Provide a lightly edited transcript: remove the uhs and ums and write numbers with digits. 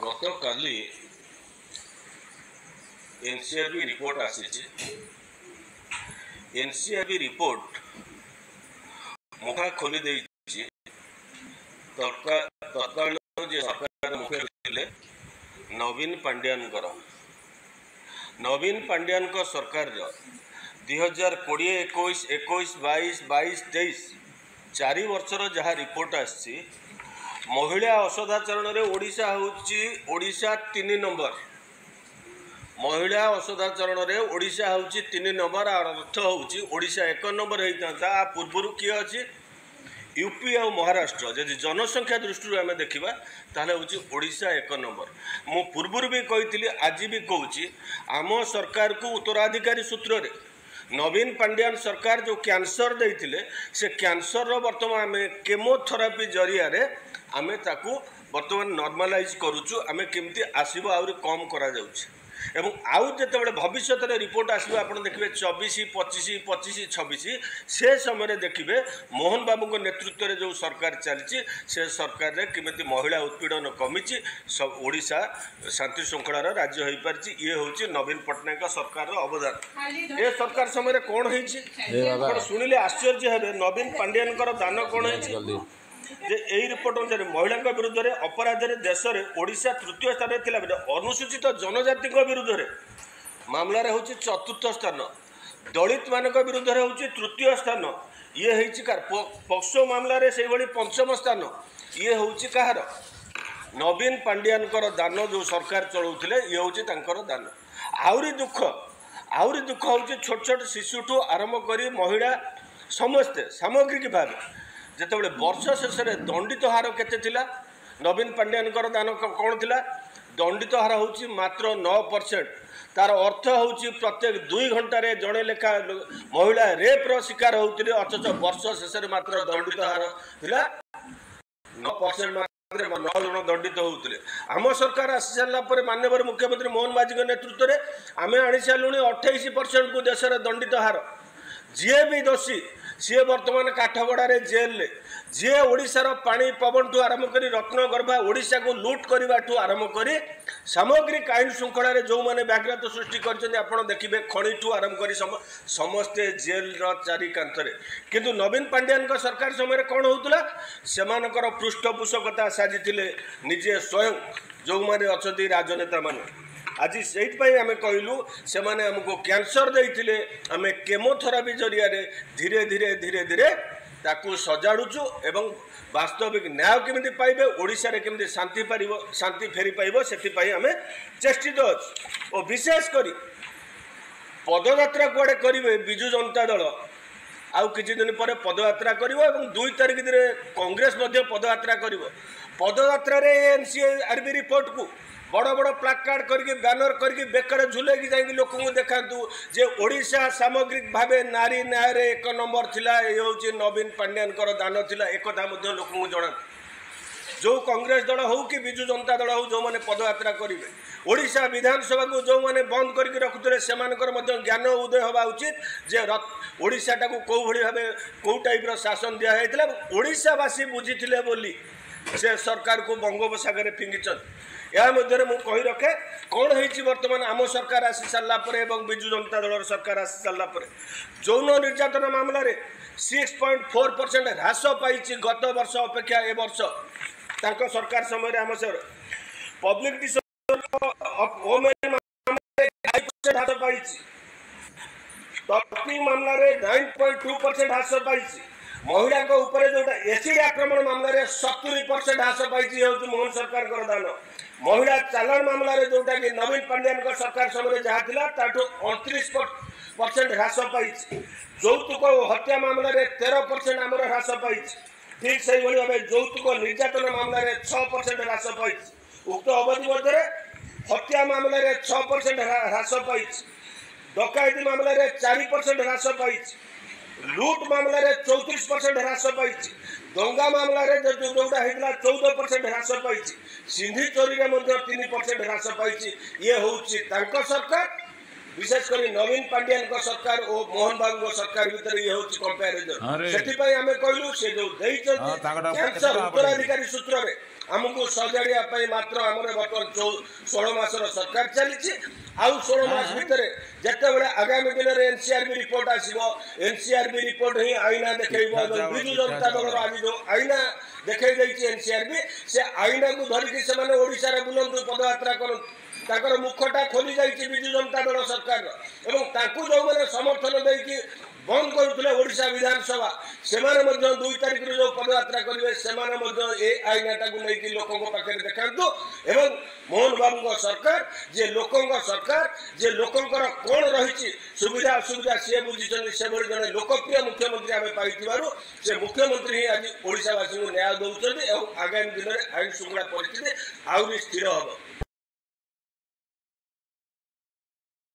ଗତକାଲି NCRB report ଆସିଛି। NCRB report ମୁଖା ଖୋଲି ଦେଇଛି। ତତ୍କାଳୀନ ଯେ ସରକାର ମୁଖ୍ୟ ଥିଲେ ନବୀନ ପାଣ୍ଡିଆନଙ୍କର ସରକାରର 2020, 21, 22, 22, 4 ବର୍ଷର ଯାହା ରିପୋର୍ଟ ଆସିଛି, महिला असदाचरण ओडिशा होउची ओडिशा 3 नंबर। महिला असदाचरण ओडिशा होउची 3 नंबर। अर्थ होउची ओडिशा 1 नंबर होता। पूर्वर किए अच्छी यूपी और महाराष्ट्र जदि जनसंख्या दृष्टि आम देखा ताले होउची ओडिशा 1 नंबर। मु पूर्वर भी कही आज भी कहूँ आम सरकार को उत्तराधिकारी सूत्र रे नवीन पांड्यान सरकार जो कैंसर देते से कैंसर वर्तमान आम केमोथेरापी जरिया आमे ताकू वर्तमान नॉर्मलाइज करूचु। आमे केमती आसीबो आउरी कम करा जाउछि एवं आउ जेतेबेले भविष्यत रे रिपोर्ट आसीबो आपण देखिबे 24, 25, 25, 26 से समय देखिबे मोहन बाबू को नेतृत्व रे जो सरकार चलछि से सरकार रे केमती महिला उत्पीड़न कमिछि। सब ओडिशा शांति श्रृंखलार राज्य होई परछि। ये होछि नवीन पटनायक सरकार रो अवदान। ए सरकार समय कोन होइछि सुनिले आश्चर्य हेबे। नवीन पांड्यान दान कोन होइछि जे यही रिपोर्ट अनुसार महिला विरुद्ध में अपराध देश में ओडिशा तृतीय स्थान में अनुसूचित जनजाति विरुद्ध में मामलार हूँ 4th स्थान। दलित मान विरुद्ध हूँ 3य स्थान। ये हो पक्सो मामलार से 5म स्थान। ये हूँ कहार नवीन पांड्यान दान जो सरकार चलाउथिले ये हूँ दान। आहरी दुख हूँ छोट छोट शिशुठू आरंभ कर महिला समस्ते सामग्रिक भाव जिते वर्ष शेष में दंडित हार केते नवीन पांड्यान दान कौन थिला? दंडित हार हूँ मात्र 9%। तार अर्थ हूँ प्रत्येक 2 घंटे जड़े लेखा महिला रेप्र शिकार होते अथच वर्ष शेष में मात्र दंडित हार थिला 9%। 9 जन दंडित होते। आम सरकार आसी सारापर माननीय मुख्यमंत्री मोहन बाजी नेतृत्व में आम आनी सारूँ 28% को देश में दंडित हार। जी भी दोषी सी वर्तमान काठगड़े जेल रे जी ओडिशार पानी पवन ठू आरंभ कर रत्नगर्भा ओडिशा को लुट करने ठू आरंभ कर सामग्रिक आईन श्रृंखला जो मैंने व्याघात सृष्टि कर देखिए खनि ठू आरंभ कर समस्ते जेल चारि कांथरे। किंतु नवीन पांड्यान सरकार समय कौन होता से पृष्ठपोषकता साजिले निजे स्वयं जो मैंने अच्छा राजनेता मान आज से आम कहलु से आमको कैंसर देते आम केमोथेरापी जरिया धीरे धीरे धीरे धीरे ताकू सजाड़ुचु एवं वास्तविक न्याय केमिति पाइबे ओडिशा रे केमिति शांति फेरी पाइबो से आम चेष्टित अच्छु। और विशेष करी पदयात्रा कुआडे करिवे बिजु जनता दल आउ किछि दिन पर पदयात्रा करिवो एवं 2 तारिख दिन कांग्रेस मध्य पदयात्रा करिवो। पदयात्रा रे एनसीआरबी रिपोर्ट को बड़ बड़ प्लाकार्ड करके बैनर करके बेकर झुलेकी जाइए लोक देखातु जे ओडिशा सामग्रिक भाव नारी न्याय रे 1 नंबर थिला। ये हूँ नवीन पांड्यान दान थिला। एक लोक जना जो कांग्रेस दल हो कि बिजु जनता दल हो जो मैंने पदयात्रा करेंगे ओडिशा विधानसभा को जो मैंने बंद करके रखुते से ज्ञान उदय हवा उचित जे ओडिशाटा को कौ भाव कौ टाइप शासन दिखाई ओडिशावासी बुझी बोली से सरकार को बंगोपसागर फिंगिचन। या मध्य कही रखे कौन होती बर्तमान आम सरकार आसी सारापर एवं बिजु जनता दल सरकार आसी सारापर यौन निर्यातन मामला 6.4% ह्रास पाई गत वर्ष अपेक्षा ए वर्ष तांको सरकार समय आम सर पब्लिक ह्रास पाई मामला 9.2% ह्रास पाई। महिला को ऊपर जो एसिड आक्रमण मामला 70% ह्रास पाई हूँ मोहन सरकार दान। महिला चालाण मामला जोटा कि नवीन पांड्यान सरकार समय जहाँ था ताठू 29% ह्रास पाई। यौतुक हत्या मामला 13% आमर ह्रास पाई। ठीक से भाव यौतुक निर्यातन मामला 6% ह्रास पाई। उक्त अवधि मध्य हत्या मामला 6% ह्रास पाई। डकायती मामला 4% ह्रास पाई। लुट मामला 34% ह्रास पाई। दंगा मामला जोटा होता 14% ह्रास पाई। सिंधी चोरी में 3% ह्रास पाई। ये हूँ सरकार विशेषकर नवीन पांड्यान सरकार और मोहन बाबू सरकार भितर ये हूँ कंपेरिजन। से आम कहलु से जो कैंसर उत्तराधिकारी सूत्र में आमको सजाड़िया मात्र आम बर्तमान 16 मासर सरकार चली आउ 16 मास भितर जिते बड़े आगामी दिन में एनसीआरबी रिपोर्ट आसो एनसीआरबी रिपोर्ट ही आईना देखेब विजु जनता दल आज जो आईना देखई एनसीआरबी से आईना को धरिकी से ओडिशा बुलंतु पदयात्रा कर मुखटा खोली जाइए विजु जनता दल सरकार जो मैंने समर्थन देकी बंद करुले ओडिशा विधानसभा से 2 तारिख जो पदयात्रा करेंगे से आईनाटा को लेकिन लोकों पाखे देखा एवं मोहन बाबू सरकार जे लोकों सरकार जे लोकंर कौन रही सुविधा असुविधा सी बुझी से जड़े लोकप्रिय मुख्यमंत्री आम पाई से मुख्यमंत्री ही आज ओडिशावासी को न्याय दौरान आगामी दिन में आईन श्रृंखला परिस्थिति आहरी स्थिर हम।